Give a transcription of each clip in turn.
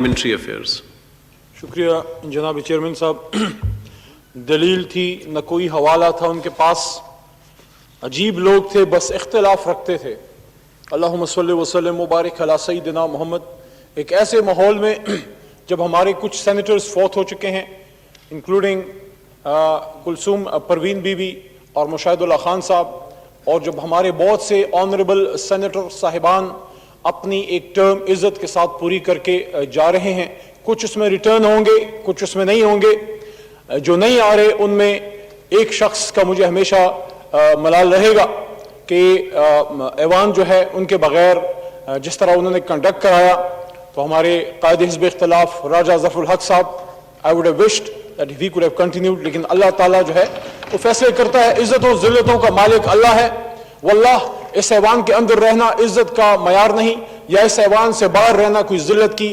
Parliamentary Affairs. शुक्रिया जनाब chairman साहब। दलील थी न कोई हवाला था उनके पास, अजीब लोग थे, बस इख्तिलाफ रखते थे। अल्लाहुम्मा सल्लि व सल्लिम मुबारक अला सय्यिदिना मोहम्मद। एक ऐसे माहौल में जब हमारे कुछ सेनेटर्स फौत हो चुके हैं, इंक्लूडिंग कुलसूम परवीन बीबी और मुशाहिदुल्लाह खान साहब, और जब हमारे बहुत से ऑनरेबल सेनेटर साहिबान अपनी एक टर्म इज्जत के साथ पूरी करके जा रहे हैं, कुछ उसमें रिटर्न होंगे, कुछ उसमें नहीं होंगे। जो नहीं आ रहे उनमें एक शख्स का मुझे हमेशा मलाल रहेगा कि ऐवान जो है उनके बगैर जिस तरह उन्होंने कंडक्ट कराया, तो हमारे कायद हिज़्ब इख्तिलाफ राजा ज़फ़रुल हक साहब, I would have wished that we could have continued, लेकिन अल्लाह ताला जो है वो फैसले करता है। इज्जतों ज़िल्लतों का मालिक अल्लाह है। वल्लाह इस ऐवान के अंदर रहना इज्जत का मयार नहीं, या इस ऐवान से बाहर रहना कोई जिल्लत की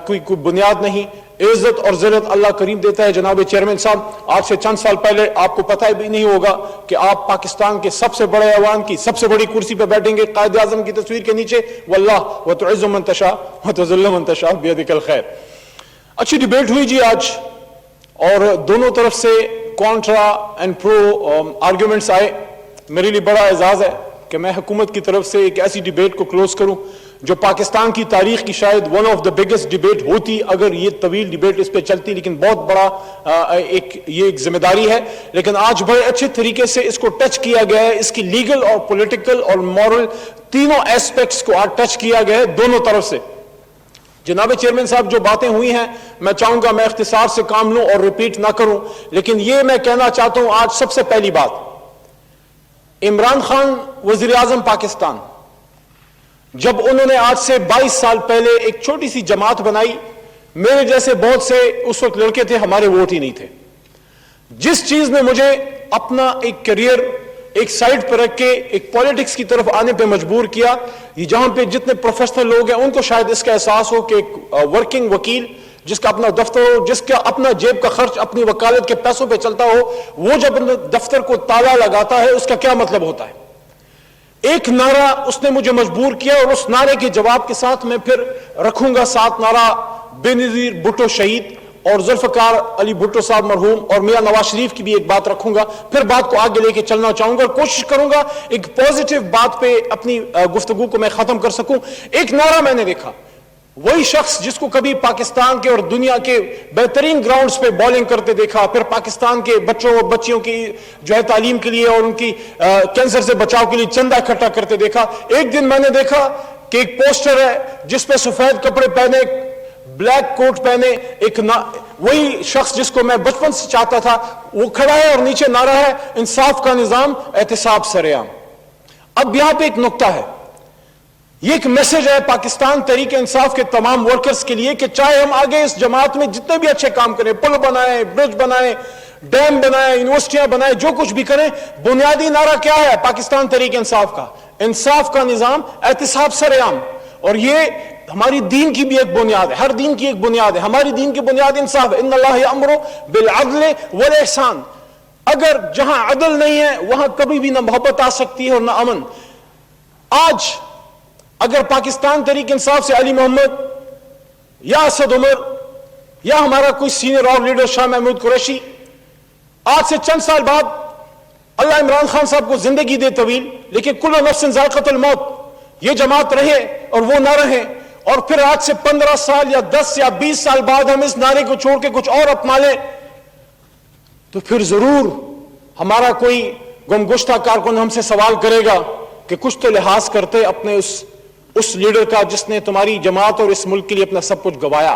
कोई बुनियाद नहीं। इज्जत और जिल्लत अल्लाह करीम देता है। जनाब चेयरमैन साहब, आज से चंद साल पहले आपको पता भी नहीं होगा कि आप पाकिस्तान के सबसे बड़े ऐवान की सबसे बड़ी कुर्सी पर बैठेंगे कायद आज़म की तस्वीर के नीचे। वल्लाह व तुइज़्ज़ु मन तशा व तुज़िल्लु मन तशा बियदिकल खैर। अच्छी डिबेट हुई जी आज, और दोनों तरफ से कॉन्ट्रा एंड प्रो आर्ग्यूमेंट्स आए। मेरे लिए बड़ा एजाज है कि मैं हुकूमत की तरफ से एक ऐसी डिबेट को क्लोज करूं जो पाकिस्तान की तारीख की शायद one of the biggest debate होती अगर ये तवील डिबेट इस पे चलती, लेकिन बहुत बड़ा ये एक जिम्मेदारी है। लेकिन आज बड़े अच्छे तरीके से इसको टच किया गया है, इसकी लीगल और पॉलिटिकल और मॉरल तीनों एस्पेक्ट्स को आज टच किया गया है दोनों तरफ से। जनाब चेयरमैन साहब, जो बातें हुई हैं मैं चाहूंगा मैं इख्तिसार से काम लूं और रिपीट ना करूं, लेकिन ये मैं कहना चाहता हूं आज सबसे पहली बात, इमरान खान वजीर आजम पाकिस्तान, जब उन्होंने आज से 22 साल पहले एक छोटी सी जमात बनाई, मेरे जैसे बहुत से उस वक्त लड़के थे, हमारे वोट ही नहीं थे। जिस चीज ने मुझे अपना एक करियर एक साइड पर रख के एक पॉलिटिक्स की तरफ आने पे मजबूर किया, ये जहां पे जितने प्रोफेशनल लोग हैं उनको शायद इसका एहसास हो कि एक वर्किंग वकील जिसका अपना दफ्तर हो, जिसका अपना जेब का खर्च अपनी वकालत के पैसों पे चलता हो, वो जब दफ्तर को ताला लगाता है उसका क्या मतलब होता है। एक नारा उसने मुझे मजबूर किया, और उस नारे के जवाब के साथ मैं फिर रखूंगा 7 नारा बेनज़ीर भुट्टो शहीद और जुल्फ़िकार अली भुट्टो साहब मरहूम और मियां नवाज शरीफ की भी एक बात रखूंगा। फिर बात को आगे लेके चलना चाहूंगा और कोशिश करूंगा एक पॉजिटिव बात पे अपनी गुफ्तगू को मैं खत्म कर सकूं। एक नारा मैंने देखा, वही शख्स जिसको कभी पाकिस्तान के और दुनिया के बेहतरीन ग्राउंड्स पे बॉलिंग करते देखा, फिर पाकिस्तान के बच्चों और बच्चियों की जो है तालीम के लिए और उनकी कैंसर से बचाव के लिए चंदा इकट्ठा करते देखा। एक दिन मैंने देखा कि एक पोस्टर है जिसपे सफेद कपड़े पहने, ब्लैक कोट पहने एक वही शख्स जिसको मैं बचपन से चाहता था, वो खड़ा है और नीचे नारा है इंसाफ का निजाम एहतिसाब सरेआम। अब यहां पे एक नुक्ता है, ये एक मैसेज है पाकिस्तान तहरीक इंसाफ के तमाम वर्कर्स के लिए कि चाहे हम आगे इस जमात में जितने भी अच्छे काम करें, पुल बनाए, ब्रिज बनाए, डैम बनाए, यूनिवर्सिटियां बनाए, जो कुछ भी करें, बुनियादी नारा क्या है पाकिस्तान तहरीक इंसाफ का? इंसाफ का निजाम एहतिसाब सरेआम। और ये हमारी दीन की भी एक बुनियाद है, हर दीन की एक बुनियाद है। हमारी दीन की बुनियाद इंसाफ है। इन्नल्लाह यअमुरु बिल अदल वल इहसान। अगर जहां अदल नहीं है वहां कभी भी ना मोहब्बत आ सकती है और ना अमन। आज अगर पाकिस्तान तहरीक इंसाफ से अली मोहम्मद या असद उमर या हमारा कोई सीनियर और लीडर शाह महमूद कुरैशी आज से चंद साल बाद, अल्लाह इमरान खान साहब को जिंदगी दे तवील, लेकिन कुल्लु नफ्सिन ज़ाइक़तुल मौत, ये जमात रहे और वो ना रहे, और फिर आज से 15 साल या 10 या 20 साल बाद हम इस नारे को छोड़ के कुछ और अपना लें, तो फिर जरूर हमारा कोई गुमगुश्ता कारकुन हमसे सवाल करेगा कि कुछ तो लिहाज करते अपने उस लीडर का जिसने तुम्हारी जमात और इस मुल्क के लिए अपना सब कुछ गवाया,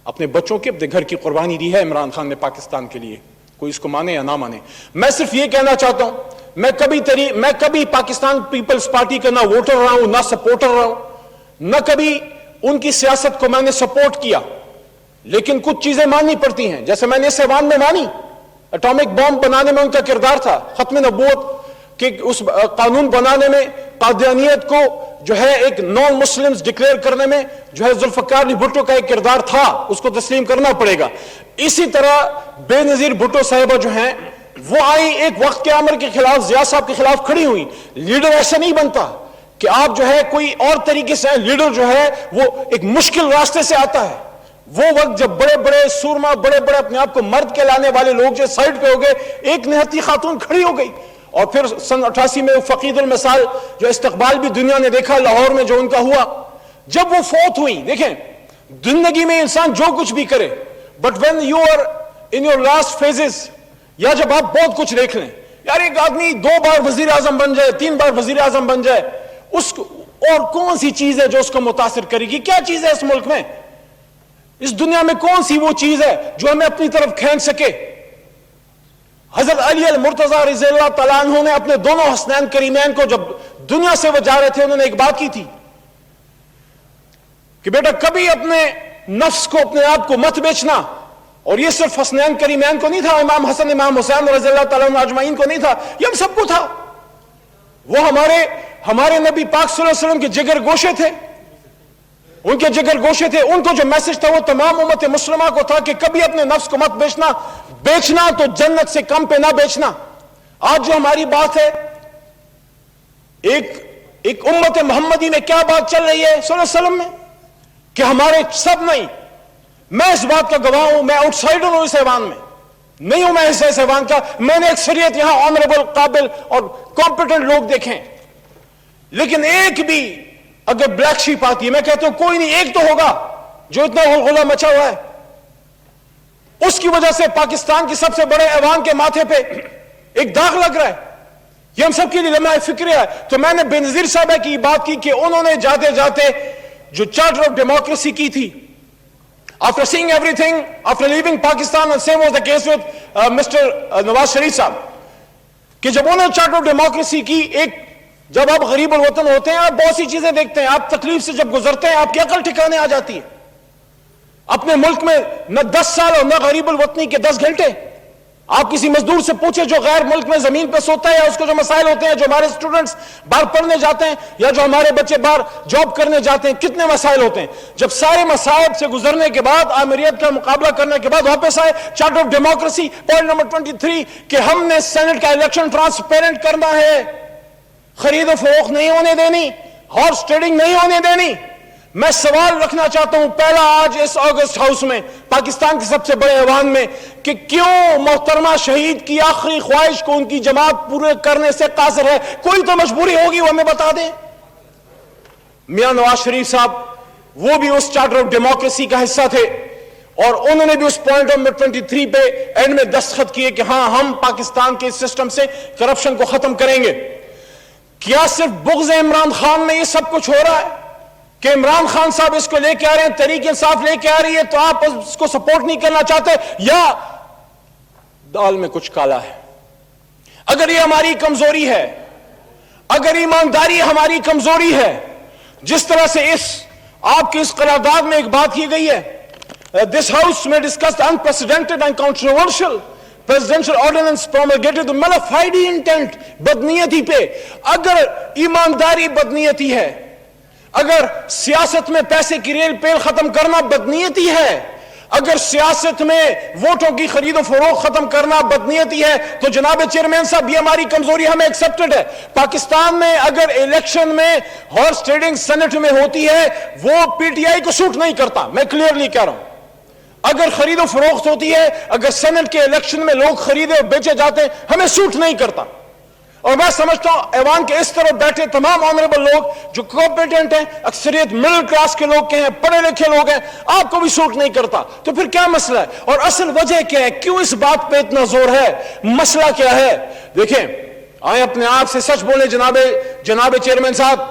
अपने बच्चों की, अपने घर की कुर्बानी दी है इमरान खान ने पाकिस्तान के लिए, कोई इसको माने या ना माने। मैं सिर्फ ये कहना चाहता हूं, मैं कभी पाकिस्तान पीपल्स पार्टी का ना वोटर रहा हूं ना सपोर्टर रहा हूं, न कभी उनकी सियासत को मैंने सपोर्ट किया, लेकिन कुछ चीजें माननी पड़ती हैं। जैसे मैंने इस ऐवान में मानी, एटॉमिक बॉम्ब बनाने में उनका किरदार था, खत्म नबूवत कि उस कानून बनाने में, कादियानियत को जो है एक नॉन मुस्लिम्स डिक्लेयर करने में जो है जुल्फ़िकार अली भुट्टो का एक किरदार था, उसको तस्लीम करना पड़ेगा। इसी तरह बेनज़ीर भुट्टो साहिबा जो हैं वो आई, एक वक्त के आमर के खिलाफ, जिया साहब के खिलाफ खड़ी हुई। लीडर ऐसा नहीं बनता کہ آپ جو ہے کوئی اور طریقے سے لیڈر جو ہے وہ ایک مشکل راستے سے آتا ہے. وہ وقت جب بڑے بڑے سورما بڑے بڑے اپنے آپ کو مرد کہلانے والے لوگ جو سائڈ پہ ہو گئے, ایک نہتی خاتون کھڑی ہو گئی. اور پھر سن 88 میں فقید المثال جو استقبال بھی دنیا نے دیکھا لاہور میں جو ان کا ہوا, جب وہ فوت ہوئی. دیکھیں زندگی میں انسان جو کچھ بھی کرے, but when you are in your last phases, یا جب آپ بہت کچھ دیکھ لیں, یار ایک آدمی 2 بار وزیر اعظم بن جائے, 3 بار وزیر اعظم بن جائے, اس کو اور کون سی چیز ہے جو اس کو متاثر کرے گی؟ کیا چیز ہے اس ملک میں, اس دنیا میں کون سی وہ چیز ہے جو ہمیں اپنی طرف کھینچ سکے؟ حضرت علی المرتضی رضی اللہ تعالیٰ عنہ نے اپنے دونوں حسنین کریمین کو جب دنیا سے وہ جا رہے تھے, انہوں نے ایک بات کی تھی کہ بیٹا کبھی اپنے نفس کو اپنے آپ کو مت بیچنا. اور یہ صرف حسنین کریمین کو نہیں تھا, امام حسن امام حسین رضی اللہ تعالیٰ عنہ اجمعین کو نہیں تھا, یہ ہم سب کو تھا. وہ ہمارے نبی پاک صلی اللہ علیہ وسلم کے جگر گوشے تھے, ان کے جگر گوشے تھے. ان کو جو میسج تھا وہ تمام امت مسلمہ کو تھا کہ کبھی اپنے نفس کو مت بیچنا, بیچنا تو جنت سے کم پہ نہ بیچنا. آج جو ہماری بات ہے, ایک امت محمدی میں کیا بات چل رہی ہے صلی اللہ علیہ وسلم میں, کہ ہمارے سب نہیں, میں اس بات کا گواہ ہوں, میں آؤٹ سائڈر ہوں اس ایوان میں, نہیں ہوں میں اس ایوان کا. میں نے اکثریت یہاں آنریبل, قابل اور کمپیٹنٹ لوگ دیکھیں, لیکن ایک بھی اگر بلیک شیپ آتی ہے, میں کہتا ہوں کوئی نہیں, ایک تو ہوگا جو اتنا غلغلہ مچا ہوا ہے. اس کی وجہ سے پاکستان کی سب سے بڑے ایوان کے ماتھے پہ ایک داغ لگ رہا ہے. یہ ہم سب کے لیے لمحہ فکر ہے. تو میں نے بینظیر صاحب کی بات کی کہ انہوں نے جاتے جاتے جو چارٹر آف ڈیموکریسی کی تھی, after seeing everything, after leaving Pakistan, and same was the case with Mr. Nawaz Sharif صاحب, کہ جب انہوں نے چارٹر آف ڈیموکریسی کی, ایک جب آپ غریب الوطن ہوتے ہیں آپ بہت سی چیزیں دیکھتے ہیں, آپ تکلیف سے جب گزرتے ہیں آپ کی عقل ٹھکانے آ جاتی ہے. اپنے ملک میں نہ 10 سال اور نہ غریب الوطنی کے 10 گھنٹے. آپ کسی مزدور سے پوچھیں جو غیر ملک میں زمین پہ سوتا ہے, یا اس کو جو مسائل ہوتے ہیں, جو ہمارے اسٹوڈنٹس باہر پڑھنے جاتے ہیں یا جو ہمارے بچے باہر جاب کرنے جاتے ہیں, کتنے مسائل ہوتے ہیں. جب سارے مسائل سے گزرنے کے بعد, آمریت کا مقابلہ کرنے کے بعد واپس آئے charter of democracy point number 23 کہ ہم نے سینٹ کا الیکشن ٹرانسپیرنٹ کرنا ہے, خرید و فروخت نہیں ہونے دینی, ہارس ٹریڈنگ نہیں ہونے دینی. میں سوال رکھنا چاہتا ہوں پہلا آج اس آگسٹ ہاؤس میں, پاکستان کے سب سے بڑے ایوان میں, کہ کیوں محترمہ شہید کی آخری خواہش کو ان کی جماعت پورے کرنے سے قاصر ہے؟ کوئی تو مجبوری ہوگی, وہ ہمیں بتا دیں. میاں نواز شریف صاحب وہ بھی اس چارٹر آف ڈیموکریسی کا حصہ تھے, اور انہوں نے بھی اس پوائنٹ نمبر 23 پہ اینڈ میں دستخط کیے کہ ہاں ہم پاکستان کے سسٹم سے کرپشن کو ختم کریں گے. کیا صرف بغض عمران خان میں یہ سب کچھ ہو رہا ہے کہ عمران خان صاحب اس کو لے کے آ رہے ہیں, تحریک انصاف لے کے آ رہی ہے, تو آپ اس کو سپورٹ نہیں کرنا چاہتے, یا دال میں کچھ کالا ہے؟ اگر یہ ہماری کمزوری ہے, اگر ایمانداری ہماری کمزوری ہے, جس طرح سے آپ کی اس قرارداد میں ایک بات کی گئی ہے, this house may discuss unprecedented and controversial presidential ordinance promulgated to malafide intent, بدنیتی پہ. اگر ایمانداری بدنیتی ہے, اگر سیاست میں پیسے کی ریل پیل ختم کرنا بدنیتی ہے, اگر سیاست میں ووٹوں کی خرید و فروخت ختم کرنا بدنیتی ہے, تو جناب چیئرمین صاحب یہ ہماری کمزوری ہمیں ایکسپٹڈ ہے. پاکستان میں اگر الیکشن میں ہارس ٹریڈنگ سینٹ میں ہوتی ہے, وہ پی ٹی آئی کو سوٹ نہیں کرتا, میں کلیئرلی کہہ رہا ہوں. اگر خرید و فروخت ہوتی ہے, اگر سینٹ کے الیکشن میں لوگ خریدے اور بیچے جاتے ہیں, ہمیں سوٹ نہیں کرتا. اور میں سمجھتا ہوں ایوان کے اس طرف بیٹھے تمام آنریبل لوگ جو کمپیٹنٹ ہیں, اکثریت مڈل کلاس کے لوگ ہیں, پڑھے لکھے لوگ ہیں, آپ کو بھی سوٹ نہیں کرتا. تو پھر کیا مسئلہ ہے, اور اصل وجہ کیا ہے, کیوں اس بات پہ اتنا زور ہے, مسئلہ کیا ہے؟ دیکھیں, آئیں اپنے آپ سے سچ بولیں جناب چیئرمین صاحب.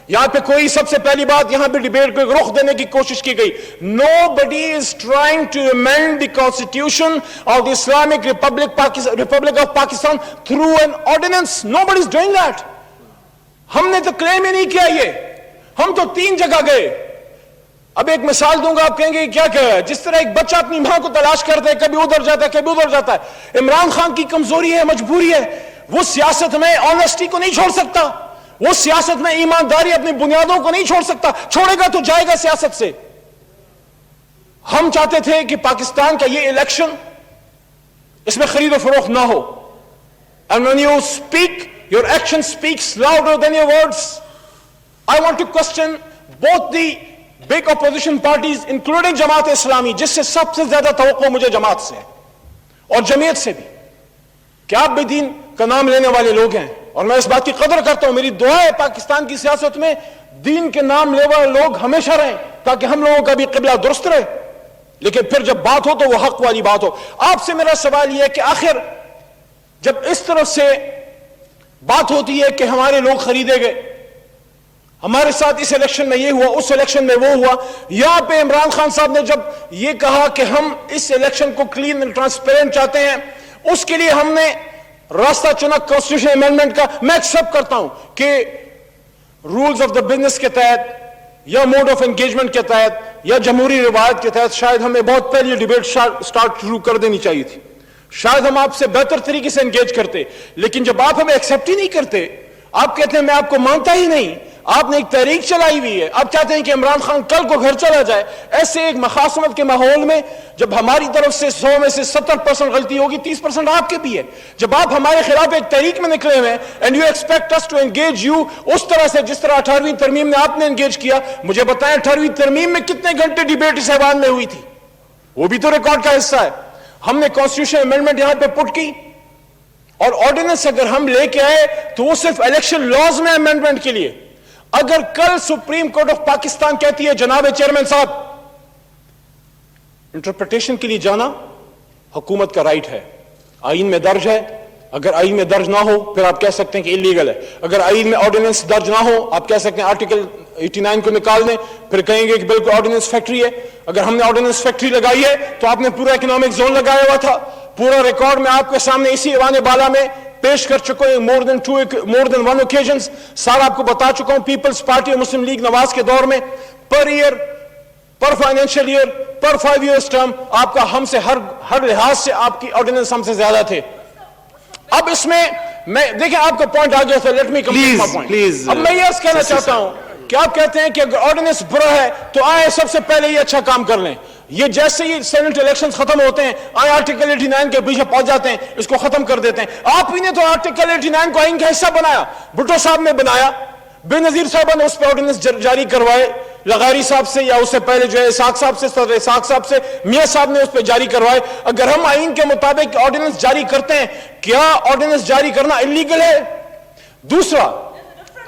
یہاں پہ کوئی, سب سے پہلی بات, یہاں پہ ڈیبیٹ کو رخ دینے کی کوشش کی گئی. Nobody is trying to amend the constitution of the Islamic Republic of Pakistan through an ordinance. Nobody is doing that. ہم نے تو کلیم ہی نہیں کیا یہ, ہم تو 3 جگہ گئے. اب ایک مثال دوں گا, آپ کہیں گے کیا ہے, جس طرح ایک بچہ اپنی ماں کو تلاش کرتا ہے, کبھی ادھر جاتا ہے کبھی ادھر جاتا ہے. عمران خان کی کمزوری ہے, مجبوری ہے, وہ سیاست میں آنیسٹی کو نہیں چھوڑ سکتا, وہ سیاست میں ایمانداری اپنی بنیادوں کو نہیں چھوڑ سکتا. چھوڑے گا تو جائے گا سیاست سے. ہم چاہتے تھے کہ پاکستان کا یہ الیکشن, اس میں خرید و فروخت نہ ہو. And when you speak, your action speaks louder than your words. I want to question both the big opposition parties, including Jamaat Islami, जिससे सबसे ज्यादा तवक्को मुझे जमात से है और जमीयत से भी, कि आप भी दीन का नाम लेने वाले लोग हैं, और मैं इस बात की कदर करता हूं। मेरी दुआ है पाकिस्तान की सियासत में दीन के नाम लेने वाले लोग हमेशा रहें, ताकि हम लोगों का भी क़िबला दुरुस्त रहे। लेकिन फिर जब बात हो तो वो हक वाली बात हो। आपसे मेरा सवाल यह है कि आखिर जब इस तरफ से बात होती है कि हमारे लोग खरीदे गए, हमारे साथ इस इलेक्शन में ये हुआ, उस इलेक्शन में वो हुआ, यहां पे इमरान खान साहब ने जब ये कहा कि हम इस इलेक्शन को क्लीन एंड ट्रांसपेरेंट चाहते हैं, उसके लिए हमने रास्ता चुना कॉन्स्टिट्यूशन अमेंडमेंट का। मैं एक्सेप्ट करता हूं कि रूल्स ऑफ द बिजनेस के तहत या मोड ऑफ एंगेजमेंट के तहत या जमहूरी रिवायत के तहत शायद हमें बहुत पहले डिबेट स्टार्ट शुरू कर देनी चाहिए थी, शायद हम आपसे बेहतर तरीके से एंगेज करते। लेकिन जब आप हमें एक्सेप्ट ही नहीं करते, आप कहते हैं मैं आपको मानता ही नहीं, आपने एक तहरीक चलाई हुई है, आप चाहते हैं कि इमरान खान कल को घर चला जाए, ऐसे एक मखासमत के माहौल में जब हमारी तरफ से 100 में से 70% गलती होगी, 30% आपके भी है। जब आप हमारे खिलाफ एक तहरीक में निकले हुए हैं and you expect us to engage you उस तरह से जिस तरह 18वीं तरमीम में आपने एंगेज किया, मुझे बताएं 18वीं तरमीम में कितने घंटे डिबेट इस ऐवान में हुई थी? वो भी तो रिकॉर्ड का हिस्सा है। हमने कॉन्स्टिट्यूशन अमेंडमेंट यहां पे पुट की, और ऑर्डिनेंस अगर हम लेके आए तो वो सिर्फ इलेक्शन लॉज में अमेंडमेंट के लिए। अगर कल सुप्रीम कोर्ट ऑफ पाकिस्तान कहती है जनाब चेयरमैन साहब इंटरप्रिटेशन के लिए जाना हुकूमत का राइट है, आईन में दर्ज है, अगर आईन में दर्ज ना हो फिर आप कह सकते हैं कि इलीगल है, अगर आईन में ऑर्डिनेंस दर्ज ना हो आप कह सकते हैं आर्टिकल 89 को निकाल दें, फिर कहेंगे कि बिल्कुल ऑर्डिनेंस फैक्ट्री है। अगर हमने ऑर्डिनेंस फैक्ट्री लगाई है तो आपने पूरा इकोनॉमिक जोन लगाया हुआ था, पूरा रिकॉर्ड में आपके सामने इसी ऐवान बाला में पेश कर चुका हूं, मोर देन वन ओकेजन्स, सारा आपको बता चुका हूं। पीपल्स पार्टी और मुस्लिम लीग नवाज के दौर में पर ईयर, पर फाइनेंशियल ईयर, पर 5 ईयर्स टर्म आपका हमसे हर लिहाज से आपकी ऑर्डिनेंस हमसे ज्यादा थे। अब इसमें मैं देखिए आपका पॉइंट आ गया था, let me complete my point. अब मैं ये कहना चाहता हूं कि आप कहते हैं कि अगर ऑर्डिनेंस बुरा है तो आए सबसे पहले ये अच्छा काम कर लें, ये जैसे ही सेनेट इलेक्शंस खत्म होते हैं आए आर्टिकल 89 के पीछे पहुंच जाते हैं, इसको खत्म कर देते हैं। आप ही ने तो आर्टिकल 89 को आइन का हिस्सा बनाया, भुट्टो साहब ने बनाया, बेनजीर साहब ने उस पर ऑर्डिनेंस जारी करवाए, लगारी साहब से या उससे पहले जो है इसाक साहब से, सर इसाक साहब से, मियां साहब ने उस पर जारी करवाए। अगर हम आइन के मुताबिक ऑर्डिनेंस जारी करते हैं, क्या ऑर्डिनेंस जारी करना इलीगल है? दूसरा,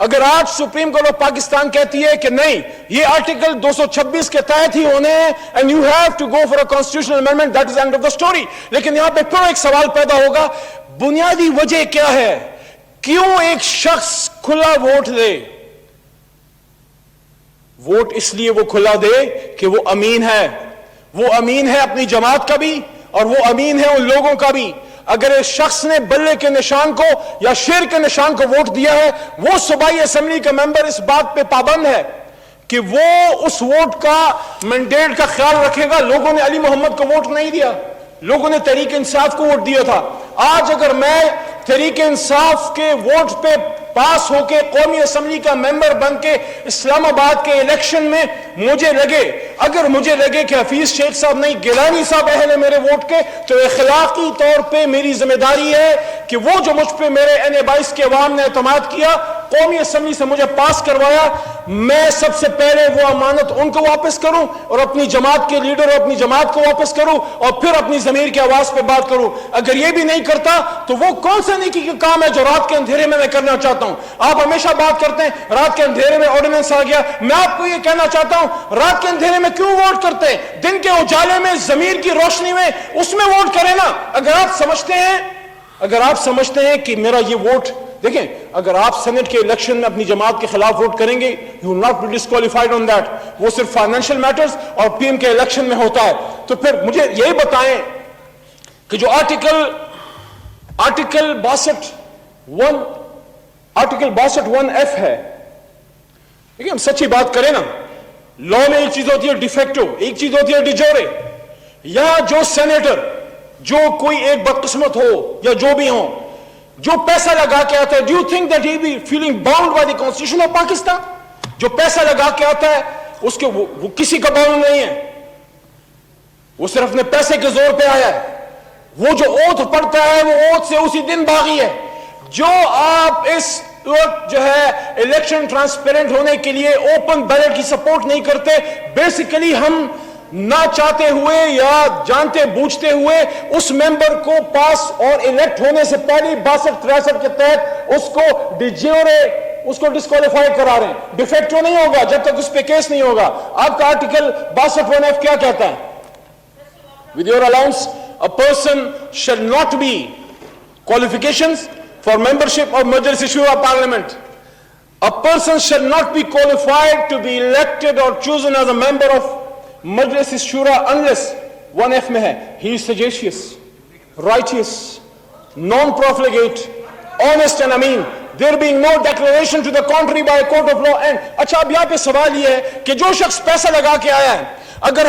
अगर आज सुप्रीम कोर्ट ऑफ पाकिस्तान कहती है कि नहीं ये आर्टिकल 226 के तहत ही होने हैं and you have to go for a constitutional amendment, that is end of the story. लेकिन यहां पे फिर एक सवाल पैदा होगा, बुनियादी वजह क्या है, क्यों एक शख्स खुला वोट दे? वोट इसलिए वो खुला दे कि वो अमीन है, वो अमीन है अपनी जमात का भी और वो अमीन है उन लोगों का भी। अगर इस शख्स ने बल्ले के निशान को या शेर के निशान को वोट दिया है, वो सूबाई असेंबली का मेंबर इस बात पे पाबंद है कि वो उस वोट का मैंडेट का ख्याल रखेगा। लोगों ने अली मोहम्मद को वोट नहीं दिया, लोगों ने तहरीक इंसाफ को वोट दिया था। आज अगर मैं तहरीक इंसाफ के वोट पे पास होके कौमी असेंबली का मेंबर बन के इस्लामाबाद के इलेक्शन में अगर मुझे लगे कि हफीज शेख साहब नहीं गिलानी साहब अहल है मेरे वोट के, तो इखलाकी तौर पे मेरी जिम्मेदारी है कि वो जो मुझ पे मेरे NA-22 के अवाम ने एतमाद किया, कौमी असेंबली से मुझे पास करवाया, मैं सबसे पहले वो अमानत उनको वापस करूं और अपनी जमात के लीडर और अपनी जमात को वापस करूं और फिर अपनी जमीर की आवाज पे बात करूं। अगर ये भी नहीं करता तो वो कौन सा नेकी का काम है जो रात के अंधेरे में मैं करना चाहता हूं? आप हमेशा बात करते हैं रात के अंधेरे में ऑर्डिनेंस आ गया, मैं आपको ये कहना चाहता हूं रात के अंधेरे में क्यों वोट करते हैं? दिन के उजाले में, जमीर की रोशनी में, उसमें वोट करें ना। अगर आप समझते हैं कि मेरा ये वोट, देखें, अगर आप सेनेट के इलेक्शन में अपनी जमात के खिलाफ वोट करेंगे, you will not be disqualified on that, वो सिर्फ फाइनेंशियल मैटर्स और PM के इलेक्शन में होता है। तो फिर मुझे यही बताएं कि जो आर्टिकल 62(1)(f) है, देखिए हम सच्ची बात करें ना, लॉ में एक चीज होती है डिफेक्टो, एक चीज होती है डिजोरे। या जो सेनेटर, जो कोई एक बदकिस्मत हो या जो भी हो, जो पैसा लगा के आता है, do you think that he be feeling bound by the constitution of Pakistan? जो पैसा लगा के आता है उसके वो किसी का बाउंड नहीं है, वो सिर्फ अपने पैसे के जोर पे आया है। वो जो ओथ पड़ता है वो ओथ से उसी दिन बागी है। जो आप इस लोग जो है इलेक्शन ट्रांसपेरेंट होने के लिए ओपन बैलेट की सपोर्ट नहीं करते। बेसिकली हम ना चाहते हुए या जानते बूझते हुए उस मेंबर को पास और इलेक्ट होने से पहले 62-63 के तहत उसको डिज्योरे उसको डिस्क्वालीफाई करा रहे हैं। डिफेक्टो नहीं होगा जब तक उस पे केस नहीं होगा। आपका आर्टिकल 62(1)(f) क्या कहता है? With your allowance, a person shall not be qualifications for membership of Majlis Shura Parliament. A person shall not be qualified to be elected or chosen as a member of Majlis Shura unless 1F में है, he is sagacious, righteous, non-profligate, honest and ameen, there being no declaration to the contrary by a court of law and। अच्छा, अब यहाँ पे सवाल ये है कि जो शख्स पैसा लगा के आया है, अगर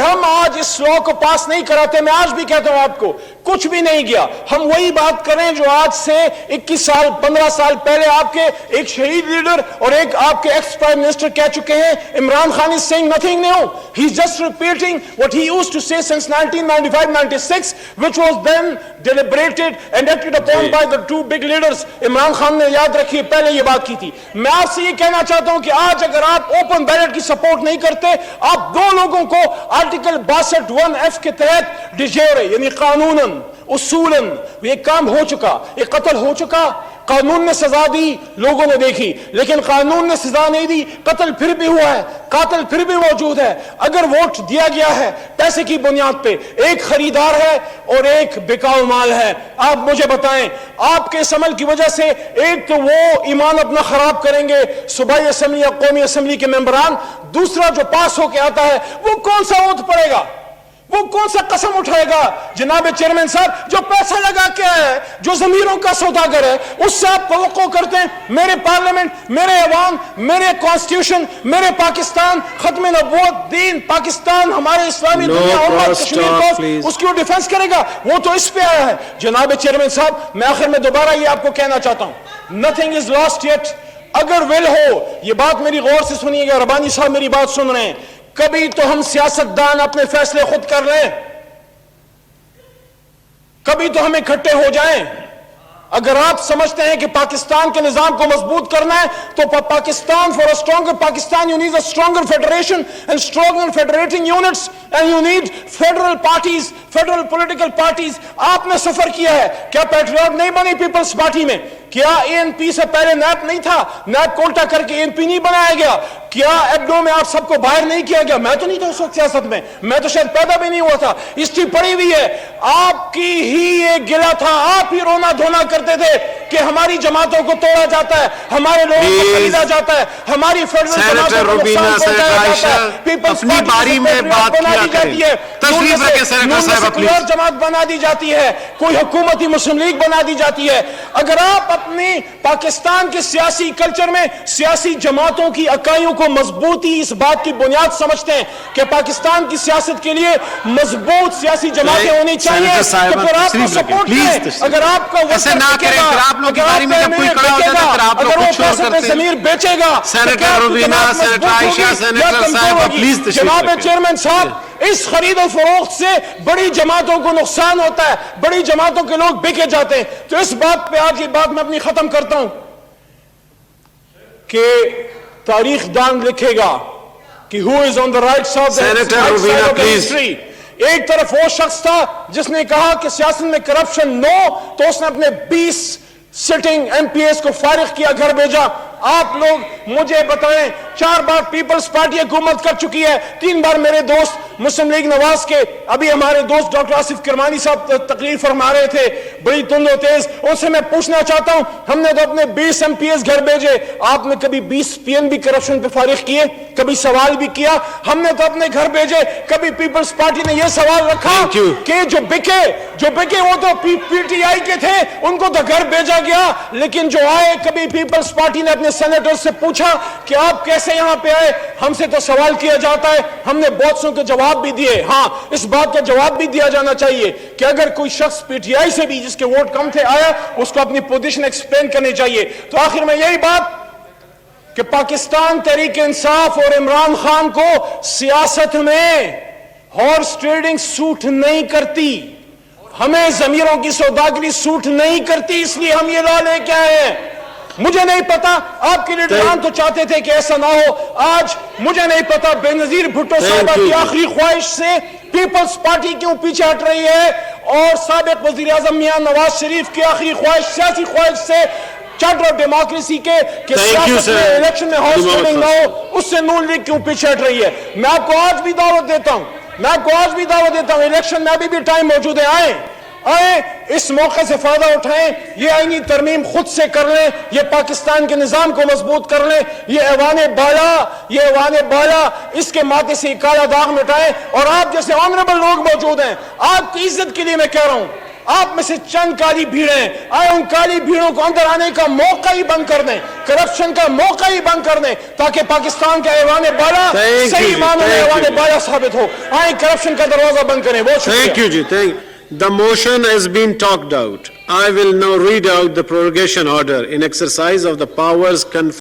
हम आज इस लॉ को पास नहीं कराते, मैं आज भी कहता हूं आपको, कुछ भी नहीं गया। हम वही बात करें जो आज से 21 साल 15 साल पहले आपके एक शहीद लीडर और एक आपके एक्स प्राइम मिनिस्टर कह चुके हैं। Imran Khan is saying nothing new, he is just repeating what he used to say since 1995-96 which was then deliberated and acted upon by the two big leaders. Imran Khan ने, याद रखिए, पहले ये बात की थी। मैं आपसे ये कहना चाहता हूं कि आज अगर आप ओपन बैलेट की सपोर्ट नहीं करते, आप दो लोगों को आर्टिकल 62(1)(f) के तहत डिजेरे यानी कानूनन उसूलन ये काम हो चुका, ये कत्ल हो चुका। कानून ने सजा दी, लोगों ने देखी, लेकिन कानून ने सजा नहीं दी, कत्ल फिर भी हुआ है, कातिल फिर भी मौजूद है। अगर वोट दिया गया है पैसे की बुनियाद पे, एक खरीदार है और एक बिकाऊ माल है। आप मुझे बताएं, आपके इस अमल की वजह से एक तो वो ईमान अपना खराब करेंगे सूबाई असेंबली या कौमी असेंबली के मेंबरान, दूसरा जो पास होके आता है वो कौन सा वोट पड़ेगा, वो कौन सा कसम उठाएगा? जनाब चेयरमैन साहब, जो पैसा लगा के आया है, जो जमीरों का सौदागर है, उससे आप तवक्को करते हैं मेरे पार्लियामेंट, मेरे अवाम, मेरे कॉन्स्टिट्यूशन, मेरे पाकिस्तान, खत्म नबूवत, दीन, पाकिस्तान, हमारे इस्लामी दुनिया, कश्मीर को उसकी डिफेंस करेगा? वो तो इस पे आया है। जनाब चेयरमैन साहब, मैं आखिर में दोबारा ये आपको कहना चाहता हूं, नथिंग इज लॉस्ट येट। अगर विल हो, ये बात मेरी गौर से सुनिएगा, रबानी साहब मेरी बात सुन रहे हैं, कभी तो हम सियासतदान अपने फैसले खुद कर लें, कभी तो हम इकट्ठे हो जाएं। अगर आप समझते हैं कि पाकिस्तान के निजाम को मजबूत करना है, तो Pakistan, for a stronger Pakistan, you need a stronger federation and stronger federating units and you need federal parties, federal political parties. आपने सफर किया है, क्या पैट्रियट नहीं बनी पीपल्स पार्टी में? क्या एएनपी से पहले नैप नहीं था? नैप कोल्टा करके एएनपी नहीं बनाया गया? क्या एब्डो में आप सबको बाहर नहीं किया गया? मैं तो नहीं था उस वक्त सियासत में, मैं तो शायद पैदा भी नहीं हुआ था। हिस्ट्री पड़ी हुई है, आपकी ही एक गिला था, आप ही रोना धोना करते थे कि हमारी जमातों को तोड़ा जाता है, हमारे लोगों को खरीदा जाता है, हमारी फेडरल जमातों को नुकसान पहुंचाया जाता है, पीपल्स पार्टी में बात बना दी जाती है, सेकुलर जमात बना दी जाती है, कोई हुकूमती मुस्लिम लीग बना दी जाती है। अगर आप अपनी पाकिस्तान के सियासी कल्चर में सियासी जमातों की इकाइयों को मजबूती इस बात की बुनियाद समझते हैं कि पाकिस्तान की सियासत के लिए मजबूत सियासी जमातें होनी चाहिए, तो फिर आपको सपोर्ट करें। अगर आपका वैसे ना करें, फिर आप लोग की बारी में जब कोई खड़ा हो जाता है, फिर आप लोग कुछ छोड़ करते हैं। ज़मीर बेचेगा, senator Rubina, senator Ayesha, senator साहब, प्लीज जनाब चेयरमैन साहब, इस खरीद और फरोख्त से बड़ी जमातों को नुकसान होता है, बड़ी जमातों के लोग बिके जाते हैं। तो इस बात पे आज ये बात मैं अपनी खत्म करता हूं कि तारीख दान लिखेगा कि who is on the right side of history. एक तरफ वो शख्स था जिसने कहा कि सियासत में करप्शन नो, तो उसने अपने 20 सिटिंग एमपीएस को फारिग किया, घर भेजा। आप लोग मुझे बताएं, 4 बार पीपल्स पार्टी हुकूमत कर चुकी है, 3 बार मेरे दोस्त मुस्लिम लीग नवाज के, अभी हमारे दोस्त डॉक्टर आसिफ किरमानी साहब तकरीर फरमा रहे थे बड़ी तुंद तेज, उनसे मैं पूछना चाहता हूं, हमने तो अपने 20 एमपीएस घर भेजे, आपने कभी 20 पीएन भी करप्शन पे फारिग किए? कभी सवाल भी किया? हमने तो अपने घर भेजे, कभी पीपल्स पार्टी ने यह सवाल रखा कि जो बिके वो तो पीटीआई के थे, उनको तो घर भेजा गया, लेकिन जो आए, कभी पीपल्स पार्टी ने अपने सेनेटर से पूछा कि आप कैसे यहां पे आए? हमसे तो सवाल किया जाता है, हमने बहुत सौ के जवाब भी दिए। हां, इस बात का जवाब भी दिया जाना चाहिए कि अगर कोई शख्स पीटीआई से भी जिसके वोट कम थे आया, उसको अपनी पोजीशन एक्सप्लेन करनी चाहिए। तो आखिर में यही बात कि पाकिस्तान तहरीक इंसाफ और इमरान खान को सियासत में हॉर्स ट्रेडिंग सूट नहीं करती, हमें जमीरों की सौदागरी सूट नहीं करती, इसलिए हम ये लॉ लेके आए हैं। مجھے نہیں پتا آپ کے لیڈران تو چاہتے تھے کہ ایسا نہ ہو. آج مجھے نہیں پتا بے نظیر بھٹو صاحبہ کی آخری خواہش سے پیپلز پارٹی کیوں پیچھے ہٹ رہی ہے, اور سابق وزیر اعظم میاں نواز شریف کی آخری خواہش, سیاسی خواہش سے چارٹر آف ڈیموکریسی کے کہ سیاست میں الیکشن میں ہاؤس فلڈنگ نہ ہو, اس سے نون لیگ کیوں پیچھے ہٹ رہی ہے. میں آپ کو آج بھی دعوت دیتا ہوں, الیکشن میں ابھی بھی ٹائم موجود ہے. آئیں اس موقع سے فائدہ اٹھائیں, یہ آئینی ترمیم خود سے کر لیں, یہ پاکستان کے نظام کو مضبوط کر لیں, یہ ایوان بالا اس کے ماتھے سے کالا داغ مٹائیں. اور آپ جیسے آنریبل لوگ موجود ہیں, آپ کی عزت کے لیے میں کہہ رہا ہوں, آپ میں سے چند کالی بھیڑیں آئے, ان کالی بھیڑوں کو اندر آنے کا موقع ہی بند کر دیں, کرپشن کا موقع ہی بند کر دیں, تاکہ پاکستان کا ایوان بالا صحیح معنوں میں ایوان بالا ثابت ہو. آئیں کرپشن کا دروازہ بند کریں. بہت شکریہ. The motion has been talked out. I will now read out the prorogation order in exercise of the powers conferred